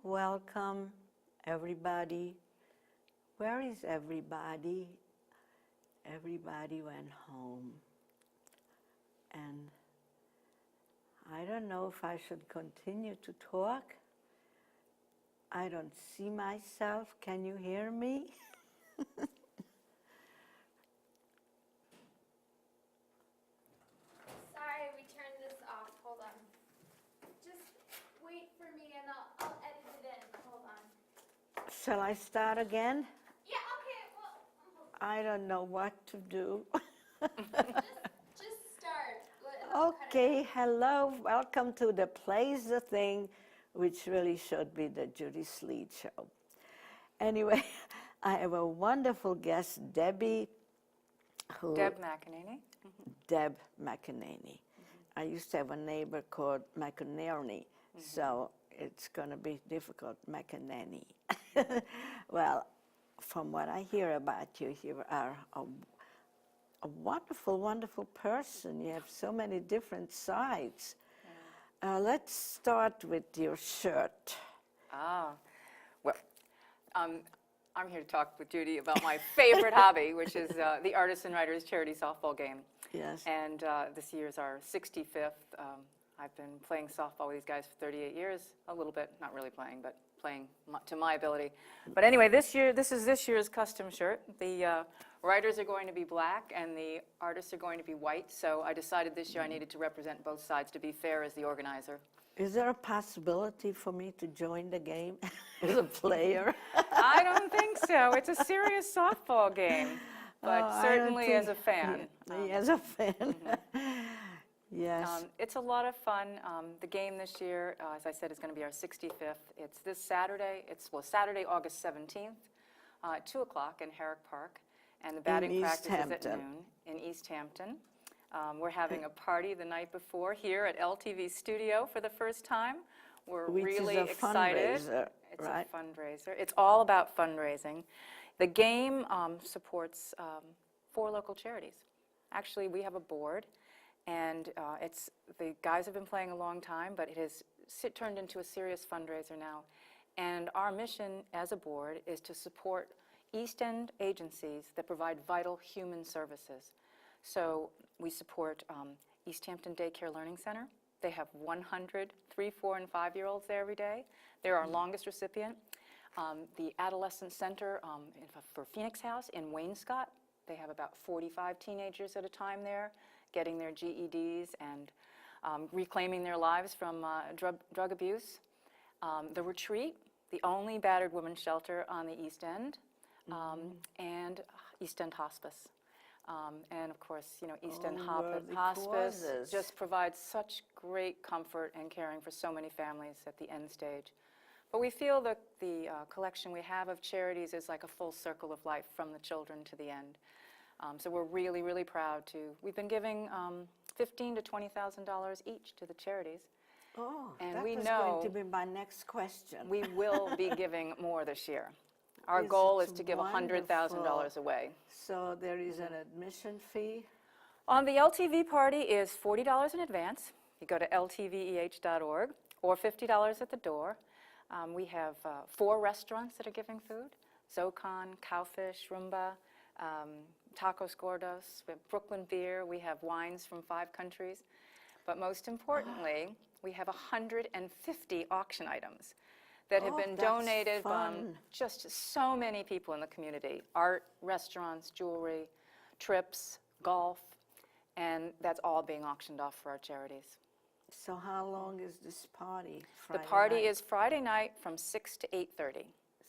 welcome, everybody. Where is everybody? Everybody went home. And I don't know if I should continue to talk. I don't see myself. Can you hear me? Sorry, we turned this off. Hold on. Just wait for me and I'll edit it in. Hold on. Shall I start again? Yeah, okay. Well, I don't know what to do. just start. Okay, hello. Welcome to the Plays the Thing, which really should be the Judy Sleed show. Anyway, I have a wonderful guest, Debbie. Deb McEneany. Deb McEneany. I used to have a neighbor called McEneany, so it's going to be difficult, McEneany. Well, from what I hear about you, you are a wonderful, wonderful person. You have so many different sides. Let's start with your shirt. Well, I'm here to talk with Judy about my favorite hobby, which is the Artists and Writers Charity Softball Game. Yes. And this year's our 65th. I've been playing softball with these guys for 38 years, a little bit, not really playing, but playing to my ability. But anyway, this is this year's custom shirt. The writers are going to be black and the artists are going to be white, so I decided this year I needed to represent both sides to be fair as the organizer. Is there a possibility for me to join the game as a player? I don't think so. It's a serious softball game, but certainly as a fan. As a fan. Yes. It's a lot of fun. The game this year, as I said, is going to be our 65th. It's this Saturday. It's Saturday, August 17th, at 2 o'clock in Herrick Park. And the batting practice is at noon in East Hampton. We're having a party the night before here at LTV Studio for the first time. We're really excited. Fundraiser, it's right? a fundraiser. It's all about fundraising. The game supports 4 local charities. Actually, we have a board, and the guys have been playing a long time, but it has turned into a serious fundraiser now. And our mission as a board is to support East End agencies that provide vital human services. So we support East Hampton Daycare Learning Center. They have 100 3-, 4-, and 5-year-olds there every day. They're our longest recipient. The Adolescent Center for Phoenix House in Wainscott. They have about 45 teenagers at a time there, getting their GEDs and reclaiming their lives from drug abuse. The Retreat, the only battered women's shelter on the East End, and East End Hospice. And of course, East End Hospice just provides such great comfort and caring for so many families at the end stage. But we feel that the collection we have of charities is like a full circle of life from the children to the end. So we're really, really proud to. We've been giving $15,000 to $20,000 each to the charities. Oh, and that we was know going to be my next question. We will be giving more this year. Our goal is to give $100,000 away. So there is an admission fee? The LTV party is $40 in advance. You go to ltveh.org, or $50 at the door. We have 4 restaurants that are giving food: Zocan, Cowfish, Rumba, Tacos Gordos. We have Brooklyn Beer. We have wines from 5 countries. But most importantly, we have 150 auction items that have been donated by just so many people in the community. Art, restaurants, jewelry, trips, golf, and that's all being auctioned off for our charities. So how long is this party? The party is Friday night from 6 to 8:30.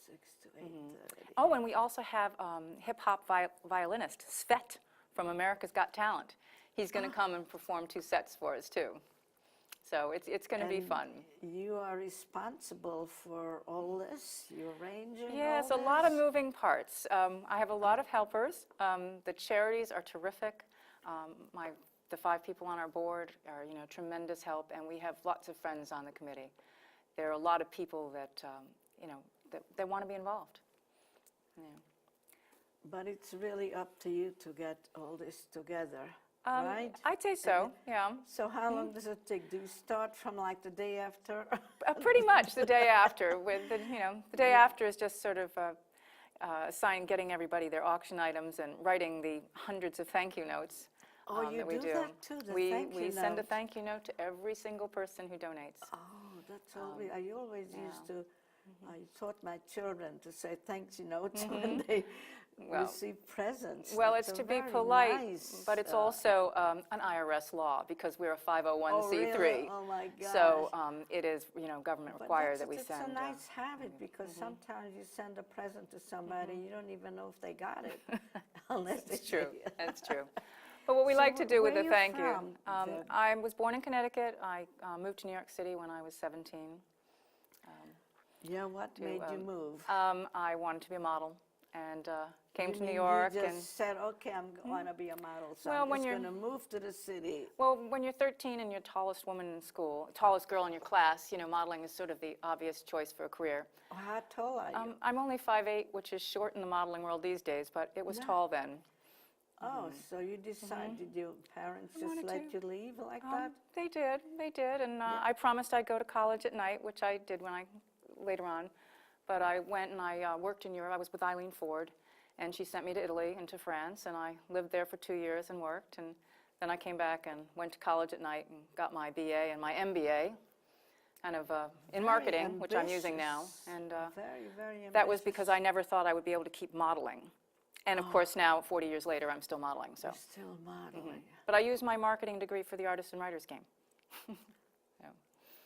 6 to 8:30. Oh, and we also have hip-hop violinist Svet from America's Got Talent. He's going to come and perform 2 sets for us, too. So it's going to be fun. You are responsible for all this? You're arranging Yes, all a lot of this? moving parts. I have a lot of helpers. The charities are terrific. The 5 people on our board are, tremendous help, and we have lots of friends on the committee. There are a lot of people that, that want to be involved. Yeah. But it's really up to you to get all this together. right? I'd say so, yeah. So how long does it take? Do you start from like the day after? Pretty much the day after. With the, the day after is just sort of getting everybody their auction items and writing the hundreds of thank you notes Oh, you that we do do. that too, the we thank you send a note. thank you note to every single person who donates. Oh, that's always, I always used to, I taught my children to say thank you notes when they receive presents. Well, That's it's a to be very polite, nice, but it's also an IRS law because we're a 501c3. Oh, really? Oh, my gosh. So it is, government But required that we it's send. a nice habit because sometimes you send a present to somebody, you don't even know if they got it. Unless It's they true. say- That's true. But what we So like to do with where the you thank you, from, Deb? I was born in Connecticut. I moved to New York City when I was 17. Yeah, what made you move? I wanted to be a model and came You to New mean York. You and just said, okay, I'm going to be a model, so Well, I'm when just you're- going to move to the city. Well, when you're 13 and you're tallest woman in school, tallest girl in your class, modeling is sort of the obvious choice for a career. How tall are you? I'm only 5'8", which is short in the modeling world these days, but it was tall then. Oh, so you decided, did your parents just wanted let to. you leave like that? They did, and I promised I'd go to college at night, which I did later on. But I went and I worked in Europe. I was with Eileen Ford, and she sent me to Italy and to France, and I lived there for 2 years and worked, and then I came back and went to college at night and got my BA and my MBA, kind of in marketing, which I'm using now. And Very, very ambitious. that was because I never thought I would be able to keep modeling. And of course now, 40 years later, I'm still modeling. So, You're still modeling. but I used my marketing degree for the artist and writers game.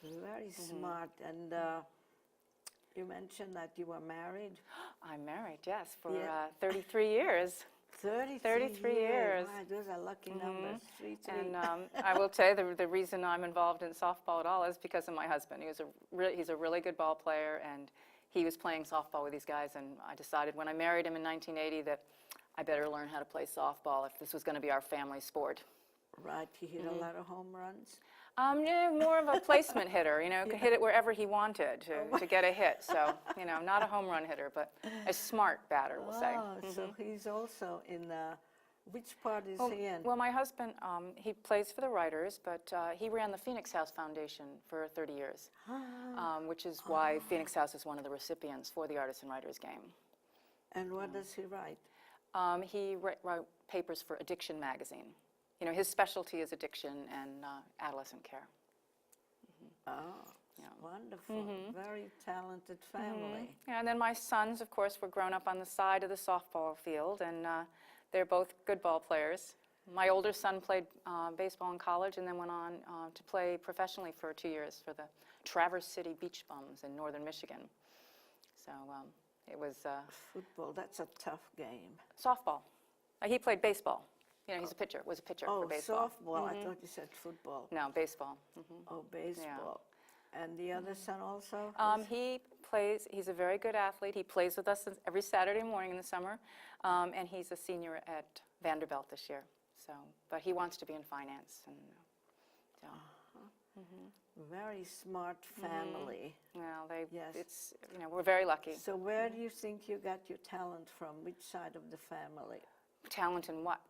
Very smart. And you mentioned that you were married. I'm married, yes, for Yeah. 33 years. 33 years. Wow, those are lucky numbers. 3, 3. And I will tell you, the reason I'm involved in softball at all is because of my husband. He's a really good ball player, and he was playing softball with these guys, and I decided when I married him in 1980 that I better learn how to play softball if this was going to be our family sport. Right, he hit a lot of home runs. Yeah, more of a placement hitter, could hit it wherever he wanted to get a hit. So, not a home run hitter, but a smart batter, we'll say. Oh, so he's also in, which part is he in? Well, my husband, he plays for the writers, but he ran the Phoenix House Foundation for 30 years, which is why Phoenix House is one of the recipients for the Artists and Writers game. And what does he write? He wrote papers for Addiction magazine. His specialty is addiction and adolescent care. Oh, wonderful. Very talented family. Yeah, and then my sons, of course, were grown up on the side of the softball field, and they're both good ball players. My older son played baseball in college and then went on to play professionally for 2 years for the Traverse City Beach Bums in northern Michigan. So it was Football, that's a tough game. softball. He played baseball. He's a pitcher, was a pitcher for baseball. Softball. I thought you said football. No, baseball. Oh, baseball. And the other son also? He plays, he's a very good athlete. He plays with us every Saturday morning in the summer, and he's a senior at Vanderbilt this year. So, but he wants to be in finance. And, so. Very smart family. Well, Yes. it's, we're very lucky. So where do you think you got your talent from? Which side of the family? Talent in what?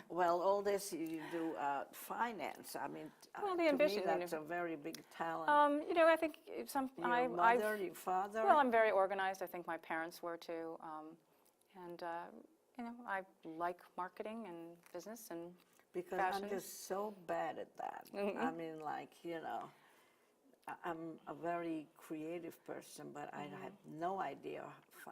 Well, all this you do finance. I mean, Well, the to ambition, me, that's a very big talent. I think Your mother, your father? Well, I'm very organized. I think my parents were too. And, I like marketing and business and Because fashion. I'm just so bad at that. I mean, like, I'm a very creative person, but I have no idea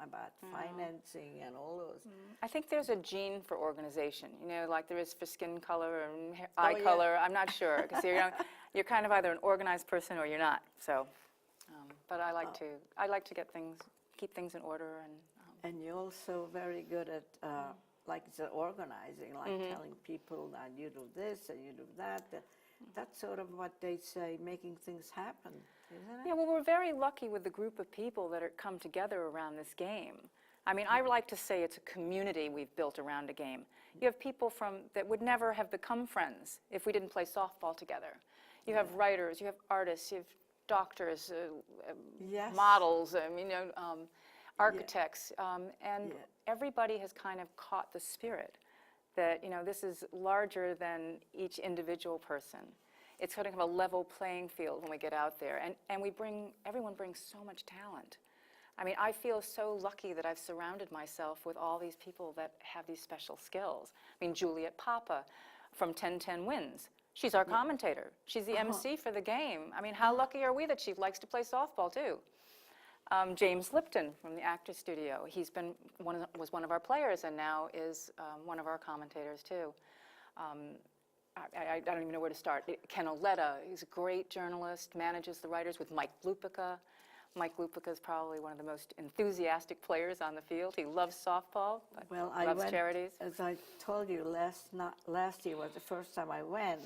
about financing and all those. I think there's a gene for organization, like there is for skin color and eye color. I'm not sure, because you're kind of either an organized person or you're not. So, but I like to keep things in order. And you're also very good at, like the organizing, like telling people that you do this and you do that. That's sort of what they say, making things happen, isn't it? Yeah, well, we're very lucky with the group of people that are come together around this game. I mean, I like to say it's a community we've built around a game. You have people that would never have become friends if we didn't play softball together. You have writers, you have artists, you have doctors, Yes. models, architects, and Yeah. everybody has kind of caught the spirit that, this is larger than each individual person. It's sort of a level playing field when we get out there. And everyone brings so much talent. I mean, I feel so lucky that I've surrounded myself with all these people that have these special skills. I mean, Juliet Papa from 1010 Wins. She's our commentator. She's the MC for the game. I mean, how lucky are we that she likes to play softball, too? James Lipton from the Actors Studio. He's been was one of our players and now is one of our commentators, too. I don't even know where to start. Ken Oletta, he's a great journalist, manages the writers with Mike Lupica. Mike Lupica is probably one of the most enthusiastic players on the field. He loves softball, but loves charities. As I told you, last year was the first time I went,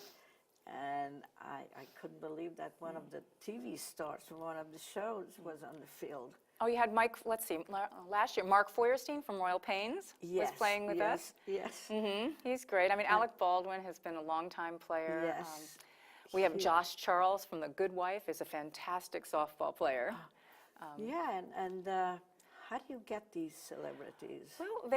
and I couldn't believe that one of the TV stars from one of the shows was on the field. Oh, you had Mike, let's see, last year, Mark Feuerstein from Royal Pains was playing with us. Yes. He's great. I mean, Alec Baldwin has been a longtime player. Yes. We have Josh Charles from The Good Wife, is a fantastic softball player. Yeah, and how do you get these celebrities? Well,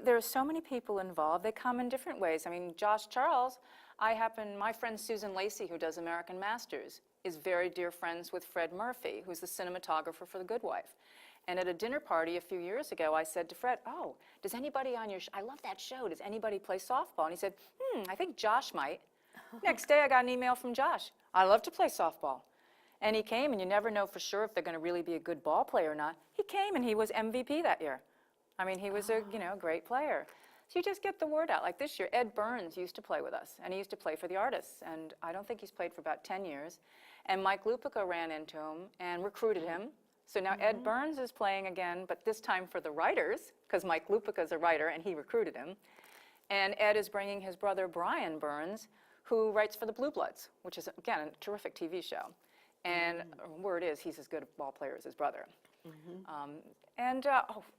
there are so many people involved. They come in different ways. I mean, Josh Charles, my friend Susan Lacey, who does American Masters, is very dear friends with Fred Murphy, who's the cinematographer for The Good Wife. And at a dinner party a few years ago, I said to Fred, oh, does anybody on your show, I love that show, does anybody play softball? And he said, I think Josh might. Next day, I got an email from Josh. I love to play softball. And he came, and you never know for sure if they're going to really be a good ball player or not. He came, and he was MVP that year. I mean, he was a great player. So you just get the word out. Like this year, Ed Burns used to play with us, and he used to play for the Artists. And I don't think he's played for about 10 years. And Mike Lupica ran into him and recruited him. So now Ed Burns is playing again, but this time for the writers, because Mike Lupica is a writer, and he recruited him. And Ed is bringing his brother, Brian Burns, who writes for the Blue Bloods, which is, again, a terrific TV show. And word is he's as good a ball player as his brother.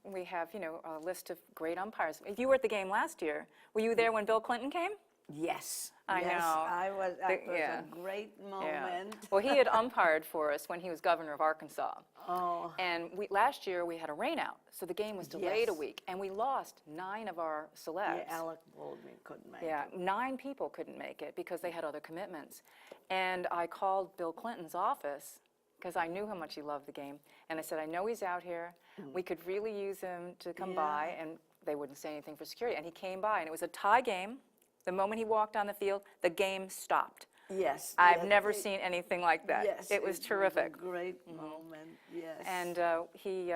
We have, a list of great umpires. If you were at the game last year, were you there when Bill Clinton came? Yes. I know. That was a great moment. Yeah. Well, he had umpired for us when he was governor of Arkansas. Oh. And last year we had a rainout, so the game was delayed a week, and we lost 9 of our celebs. Yeah, Alec Baldwin couldn't make it. Yeah, 9 people couldn't make it because they had other commitments. And I called Bill Clinton's office because I knew how much he loved the game. And I said, I know he's out here. We could really use him to come by, and they wouldn't say anything for security. And he came by, and it was a tie game. The moment he walked on the field, the game stopped. Yes. I've never seen anything like that. Yes. It was terrific. Was a great moment, yes. And he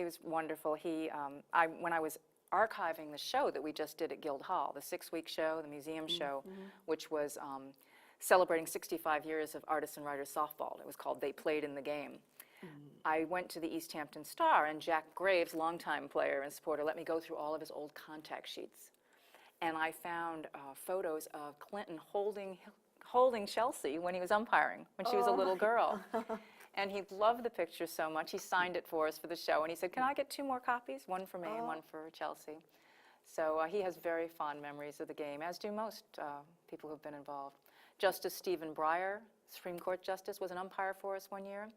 was wonderful. When I was archiving the show that we just did at Guildhall, the 6-week show, the museum show, which was celebrating 65 years of artists and writers softball. It was called They Played in the Game. I went to the East Hampton Star, and Jack Graves, longtime player and supporter, let me go through all of his old contact sheets. And I found photos of Clinton holding Chelsea when he was umpiring, when she was a little girl. And he loved the picture so much, he signed it for us for the show. And he said, can I get 2 more copies? One for me and one for Chelsea. So he has very fond memories of the game, as do most people who've been involved. Justice Stephen Breyer, Supreme Court Justice, was an umpire for us one year.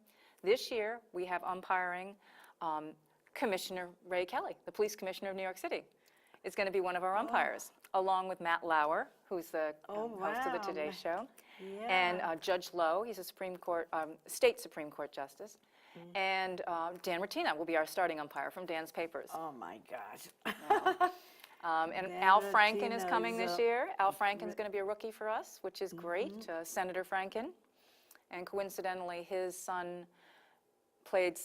This year, we have umpiring Commissioner Ray Kelly, the police commissioner of New York City, is going to be one of our umpires, along with Matt Lauer, who's the host of the Today Show, and Judge Lowe, he's a state Supreme Court Justice, and Dan Martina will be our starting umpire from Dan's Papers. Oh my gosh. And Al Franken is coming this year. Al Franken's going to be a rookie for us, which is great, Senator Franken. And coincidentally, his son played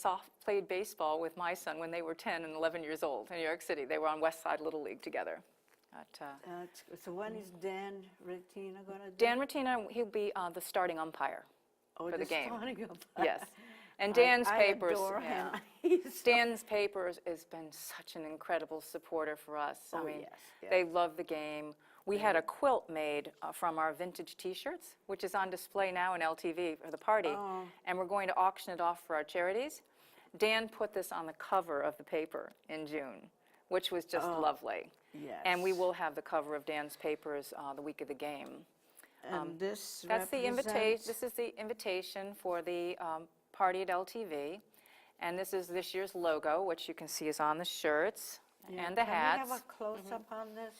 baseball with my son when they were 10 and 11 years old in New York City. They were on West Side Little League together. So when is Dan Retina going to do? Dan Retina, he'll be the starting umpire for the game. Starting umpire. Yes. And Dan's Papers, adore him. Dan's Papers has been such an incredible supporter for us. I mean, they love the game. We had a quilt made from our vintage T-shirts, which is on display now in LTV for the party, and we're going to auction it off for our charities. Dan put this on the cover of the paper in June, which was just lovely. Yes. And we will have the cover of Dan's Papers the week of the game. And this That's the invitation. This is the invitation for the party at LTV, and this is this year's logo, which you can see is on the shirts. and the hats. Can we have a close-up on this?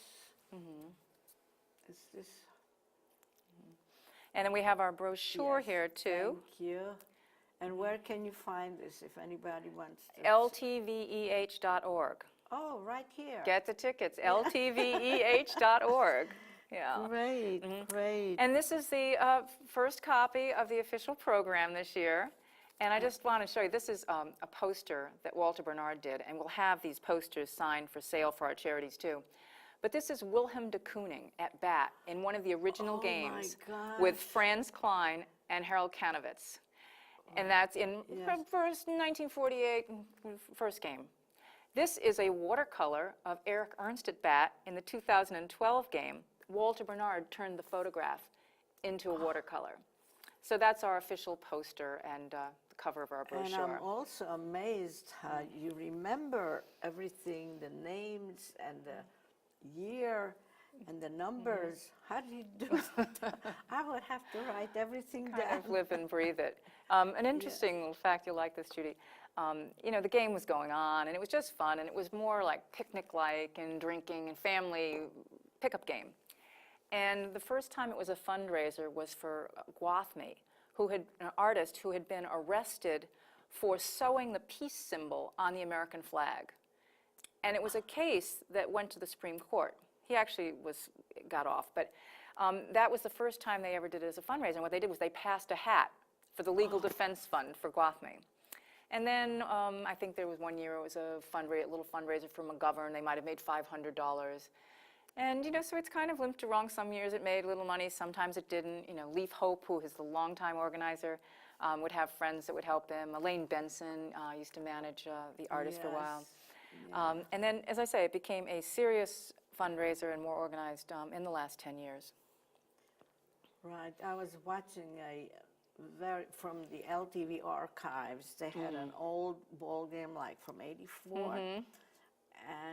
Is this? And then we have our brochure Yes, here too. Thank you. And where can you find this if anybody wants to? ltveh.org. Oh, right here. Get the tickets, ltveh.org. Yeah. Great, great. And this is the first copy of the official program this year. And I just want to show you, this is a poster that Walter Bernard did, and we'll have these posters signed for sale for our charities too. But this is Wilhelm de Kooning at bat in one of the original games with Franz Klein and Harold Kanowitz. And that's in first 1948, first game. This is a watercolor of Eric Ernst at bat in the 2012 game. Walter Bernard turned the photograph into a watercolor. So that's our official poster and the cover of our brochure. And I'm also amazed how you remember everything, the names and the year and the numbers. How do you do that? I would have to write everything down. Kind of live and breathe it. An interesting little fact, you'll like this, Judy. You know, the game was going on, and it was just fun, and it was more like picnic-like and drinking and family pickup game. And the first time it was a fundraiser was for Gwathmey, an artist who had been arrested for sewing the peace symbol on the American flag. And it was a case that went to the Supreme Court. He actually got off, but that was the first time they ever did it as a fundraiser. And what they did was they passed a hat for the Legal Defense Fund for Gwathmey. And then I think there was one year it was a little fundraiser for McGovern. They might have made $500. And, you know, so it's kind of limped along. Some years it made a little money, sometimes it didn't. You know, Leif Hope, who is the longtime organizer, would have friends that would help him. Elaine Benson used to manage the artist for a while. And then, as I say, it became a serious fundraiser and more organized in the last 10 years. Right. I was watching from the LTV archives. They had an old ball game like from '84.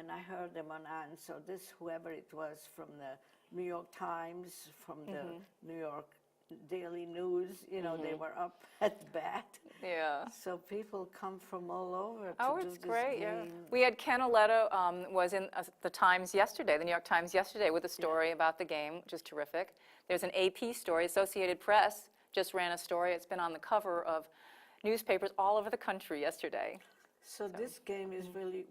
And I heard them on, and so whoever it was from the New York Times, from the New York Daily News, you know, they were up at bat. Yeah. So people come from all over to do it's this great, game. yeah. We had Ken Aletto was in the Times yesterday, the New York Times yesterday, with a story about the game, which is terrific. There's an AP story. Associated Press just ran a story. It's been on the cover of newspapers all over the country yesterday. So this game is really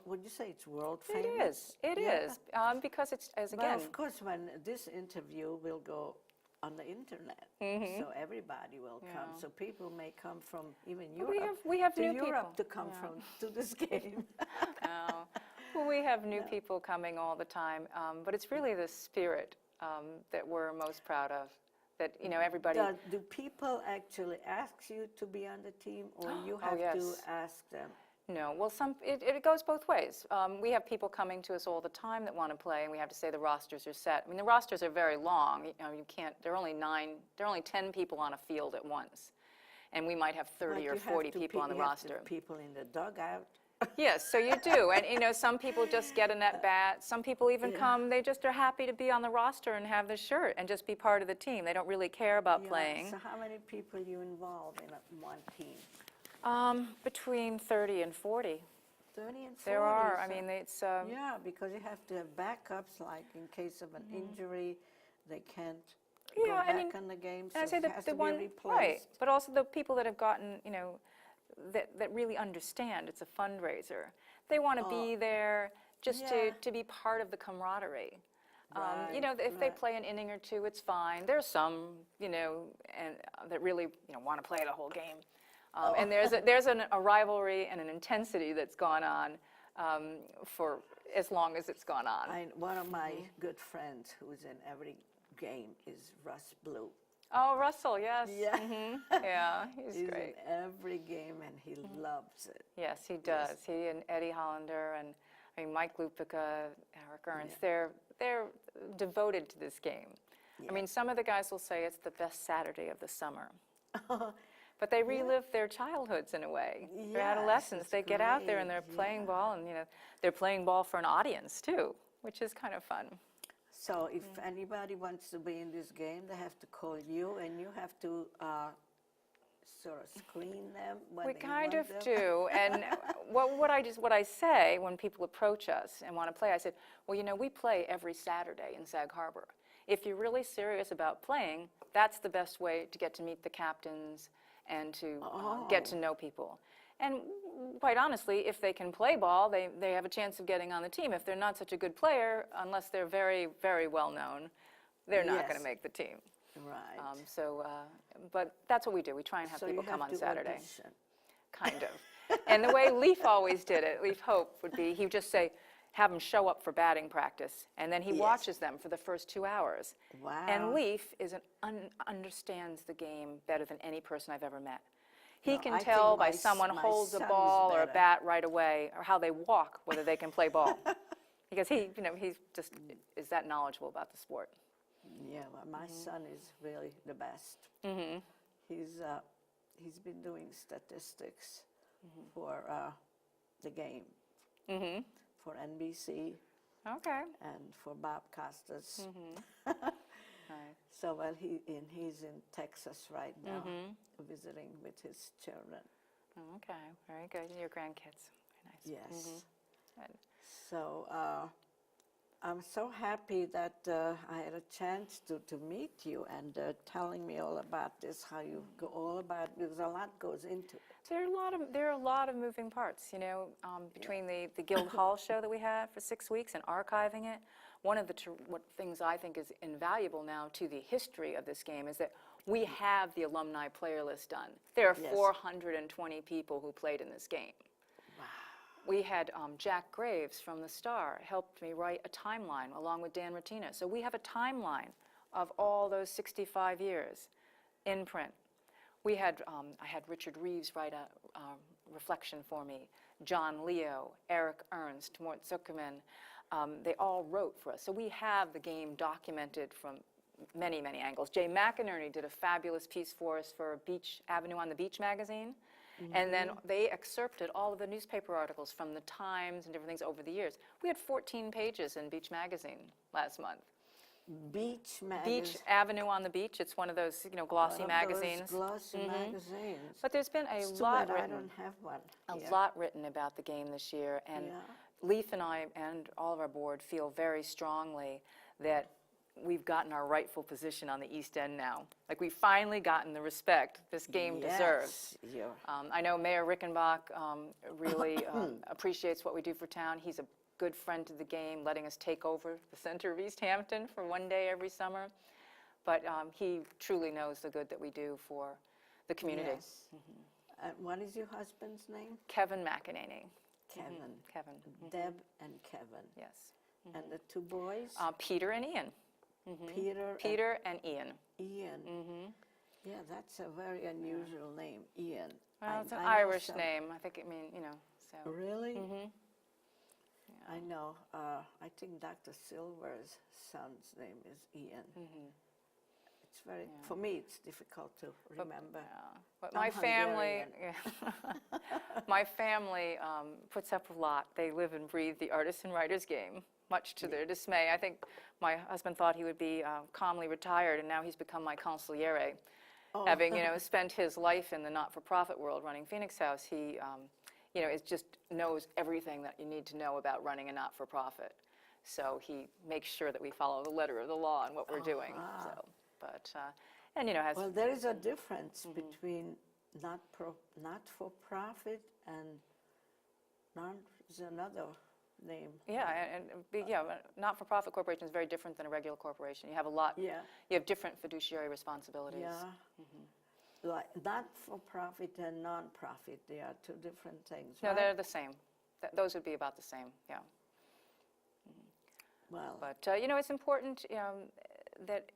would you say it's world famous? It is. It is. Because it's, again. But of course, when this interview will go on the internet, so everybody will come. So people may come from even Europe. We have new Europe people to come to this game. Well, we have new people coming all the time, but it's really the spirit that we're most proud of. That, you know, everybody. Do people actually ask you to be on the team, or you have to ask them? No, well, it goes both ways. We have people coming to us all the time that want to play, and we have to say the rosters are set. I mean, the rosters are very long. You know, you can't. There are only 10 people on a field at once, and we might have 30 or 40 people on the roster. People in the dugout. Yes, so you do, and you know, some people just get an at bat. Some people even come. They just are happy to be on the roster and have the shirt and just be part of the team. They don't really care about playing. So how many people you involve in one team? Between 30 and 40. 30 and 40. There are. I so- mean, it's. Yeah, because you have to have backups, like in case of an injury, they can't Yeah, go I back mean, on the game, so And I say it has the to one, be replaced. right, but also the people that have gotten, you know, that really understand it's a fundraiser. They want to be there just to be part of the camaraderie. You know, if they play an inning or two, it's fine. There's some, you know, and that really, you know, want to play the whole game. And there's a rivalry and an intensity that's gone on for as long as it's gone on. One of my good friends who's in every game is Russ Blue. Oh, Russell, yes. Yeah. Yeah, he's great. In every game, and he loves it. Yes, he does. He and Eddie Hollander and Mike Lupica, Eric Ernst, they're devoted to this game. I mean, some of the guys will say it's the best Saturday of the summer. But they relive their childhoods in a way. Their adolescence. They get out there and they're playing ball, and you know, they're playing ball for an audience too, which is kind of fun. So if anybody wants to be in this game, they have to call you, and you have to sort of screen them when We you kind want of them? do, and what I say when people approach us and want to play, I said, well, you know, we play every Saturday in Sag Harbor. If you're really serious about playing, that's the best way to get to meet the captains and to get to know people. And quite honestly, if they can play ball, they have a chance of getting on the team. If they're not such a good player, unless they're very, very well known, they're not going Yes. to make the team. Right. But that's what we do. We try and have So people you come have on to Saturday. audition. Kind of. And the way Leif always did it, Leif Hope, would be he would just say, have them show up for batting practice, and then he Yes. watches them for the first 2 hours. Wow. And Leif understands the game better than any person I've ever met. He No, can I tell think by my someone my holds a son is ball or a better. bat right away, or how they walk, whether they can play ball. Because he just is that knowledgeable about the sport. Yeah, well, my son is really the best. He's been doing statistics for the game, for NBC Okay. and for Bobcasters. Right. So he's in Texas right now, visiting with his children. Okay. Very good. And your grandkids. Very nice. Yes. Good. So I'm so happy that I had a chance to meet you and telling me all about this, how you go all about, because a lot goes into it. There are a lot of moving parts, you know, between the Guild Hall show that we had for 6 weeks and archiving it. One of the what things I think is invaluable now to the history of this game is that we have the alumni player list done. There are Yes. 420 people who played in this game. We had Jack Graves from the Star helped me write a timeline along with Dan Ratina. So we have a timeline of all those 65 years in print. We had, I had Richard Reeves write a reflection for me, John Leo, Eric Ernst, Mort Zuckerman. They all wrote for us. So we have the game documented from many, many angles. Jay McEneany did a fabulous piece for us for Beach Avenue on the Beach magazine. And then they excerpted all of the newspaper articles from the Times and different things over the years. We had 14 pages in Beach magazine last month. Beach Beach magazine. Avenue on the Beach, it's one of those, you know, glossy magazines. Glossy magazines. But there's been a It's too lot bad I written. don't have one. A here. lot written about the game this year, and Yeah. Leif and I and all of our board feel very strongly that we've gotten our rightful position on the East End now. Like, we've finally gotten the respect this game deserves. Yes, yeah. I know Mayor Rickenbach really appreciates what we do for town. He's a good friend to the game, letting us take over the center of East Hampton for one day every summer. But he truly knows the good that we do for the community. Yes. What is your husband's name? Kevin McEneany. Kevin. Kevin. Deb and Kevin. Yes. And the two boys? Peter and Ian. Peter and Ian. and Ian. Yeah, that's a very unusual name, Ian. Well, it's an I know Irish some- name. I think, you know, so. Really? I know. I think Dr. Silver's son's name is Ian. It's very, for me, it's difficult to remember. But I'm my family, Hungarian. my family puts up a lot. They live and breathe the artists and writers game, much to their dismay. I think my husband thought he would be calmly retired, and now he's become my consigliere. Having, you know, spent his life in the not-for-profit world running Phoenix House, he, you know, just knows everything that you need to know about running a not-for-profit. So he makes sure that we follow the letter of the law in what we're doing. So, but, and, you know, has... Well, there is a difference between not-for-profit and is another name. Yeah, yeah, not-for-profit corporation is very different than a regular corporation. You have a lot, Yeah. you have different fiduciary responsibilities. Yeah. Like not-for-profit and non-profit, they are two different things, No, right? they're the same. Those would be about the same, yeah. Well, But, you know, it's important that,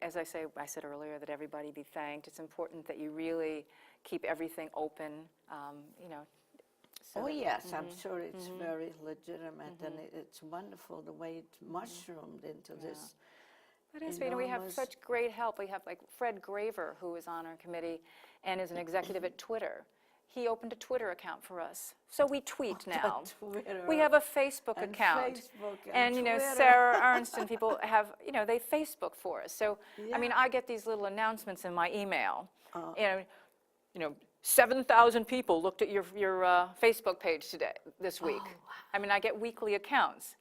as I said earlier, that everybody be thanked. It's important that you really keep everything open, you know. So oh that- yes, I'm sure it's very legitimate, and it's wonderful the way it mushroomed into this. It is, you know, we have enormous- such great help. We have like Fred Graver, who is on our committee and is an executive at Twitter. he opened a Twitter account for us. So we tweet now. Twitter We have a Facebook and account. Facebook And, you know, Twitter. Sarah Ernst and people have, you know, they Facebook for us. So, I mean, Yeah. I get these little announcements in my email. Oh. You know, 7,000 people looked at your Facebook page this week. I mean, I get weekly accounts.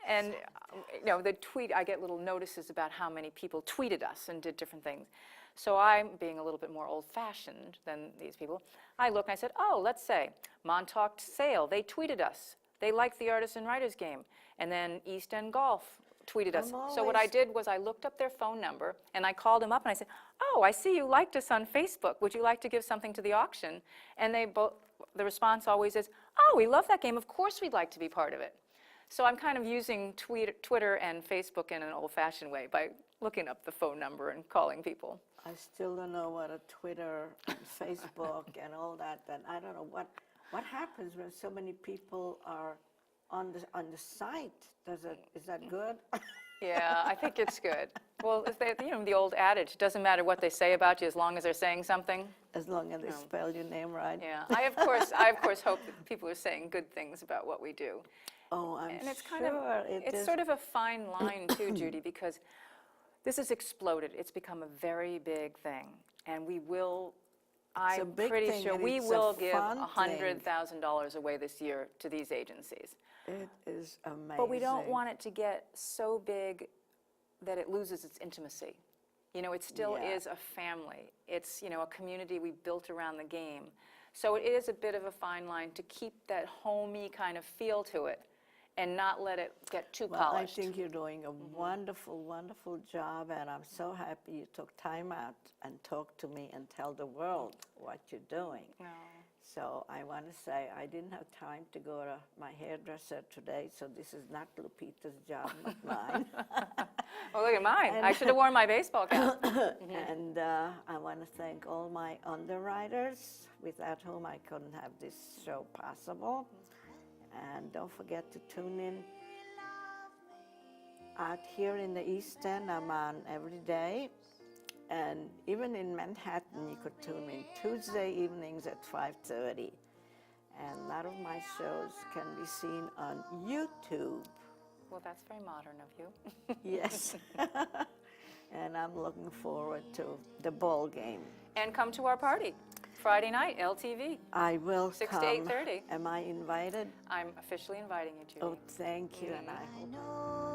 And, you know, I get little notices about how many people tweeted us and did different things. So I'm being a little bit more old-fashioned than these people. I look and I said, oh, let's say Montauk Sale, they tweeted us. They liked the Artists and Writers game. And then East End Golf tweeted us. So what I did was I looked up their phone number and I called them up and I said, oh, I see you liked us on Facebook. Would you like to give something to the auction? And the response always is, oh, we love that game. Of course we'd like to be part of it. So I'm kind of using Twitter and Facebook in an old-fashioned way by looking up the phone number and calling people. I still don't know what a Twitter and Facebook and all that, and I don't know what happens when so many people are on the site. Is that good? Yeah, I think it's good. Well, you know, the old adage, it doesn't matter what they say about you as long as they're saying something. As long as they spell your name right. Yeah, I of course hope that people are saying good things about what we do. Oh, I'm And it's sure kind of, it's is. sort of a fine line too, Judy, because this has exploded. It's become a very big thing, and we will. It's a I'm big pretty thing, sure and we it's a will give fun thing. $100,000 away this year to these agencies. It is amazing. But we don't want it to get so big that it loses its intimacy. You know, it still Yeah. is a family. It's, you know, a community we built around the game. So it is a bit of a fine line to keep that homey kind of feel to it and not let it get too Well, polished. I think you're doing a wonderful, wonderful job, and I'm so happy you took time out and talked to me and tell the world what you're doing. No. So I want to say I didn't have time to go to my hairdresser today, so this is not Lupita's job, not mine. Oh, look at mine. I should have worn my baseball cap. And I want to thank all my underwriters, without whom I couldn't have this show possible. And don't forget to tune in. Out here in the East End, I'm on every day. And even in Manhattan, you could tune in Tuesday evenings at 5:30. And a lot of my shows can be seen on YouTube. Well, that's very modern of you. Yes. And I'm looking forward to the ball game. And come to our party, Friday night, LTV. I will 6 come. to 8:30. Am I invited? I'm officially inviting you, Judy. Oh, thank you, and I hope.